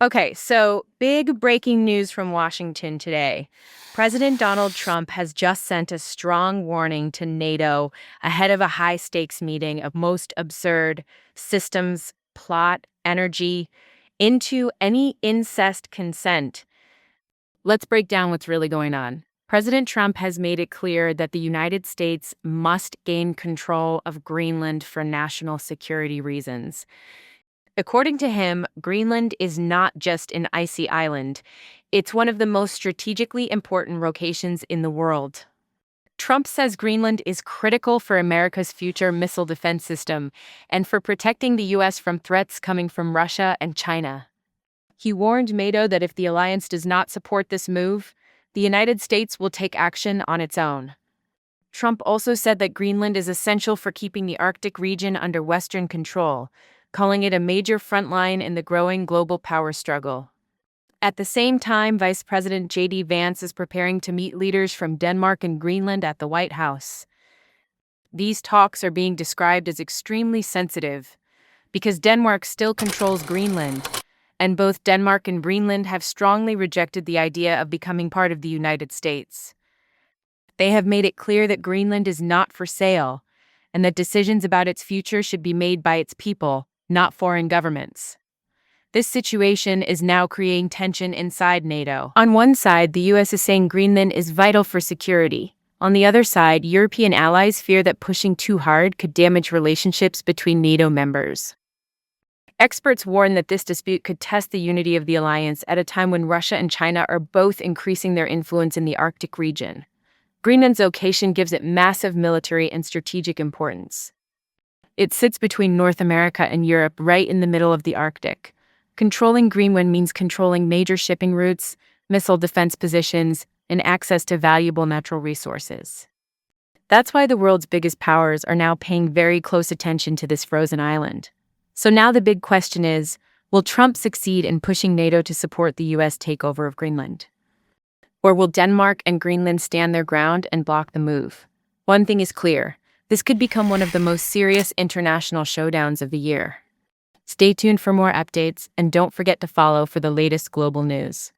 Okay, so big breaking news from Washington today. President Donald Trump has just sent a strong warning to NATO ahead of a high stakes meeting of most absurd systems, plot, energy, into any incest consent. Let's break down what's really going on. President Trump has made it clear that the United States must gain control of Greenland for national security reasons. According to him, Greenland is not just an icy island. It's one of the most strategically important locations in the world. Trump says Greenland is critical for America's future missile defense system and for protecting the U.S. from threats coming from Russia and China. He warned NATO that if the alliance does not support this move, the United States will take action on its own. Trump also said that Greenland is essential for keeping the Arctic region under Western control, calling it a major frontline in the growing global power struggle. At the same time, Vice President J.D. Vance is preparing to meet leaders from Denmark and Greenland at the White House. These talks are being described as extremely sensitive because Denmark still controls Greenland, and both Denmark and Greenland have strongly rejected the idea of becoming part of the United States. They have made it clear that Greenland is not for sale, and that decisions about its future should be made by its people, not foreign governments. This situation is now creating tension inside NATO. On one side, the US is saying Greenland is vital for security. On the other side, European allies fear that pushing too hard could damage relationships between NATO members. Experts warn that this dispute could test the unity of the alliance at a time when Russia and China are both increasing their influence in the Arctic region. Greenland's location gives it massive military and strategic importance. It sits between North America and Europe, right in the middle of the Arctic. Controlling Greenland means controlling major shipping routes, missile defense positions, and access to valuable natural resources. That's why the world's biggest powers are now paying very close attention to this frozen island. So now the big question is, will Trump succeed in pushing NATO to support the US takeover of Greenland? Or will Denmark and Greenland stand their ground and block the move? One thing is clear. This could become one of the most serious international showdowns of the year. Stay tuned for more updates, and don't forget to follow for the latest global news.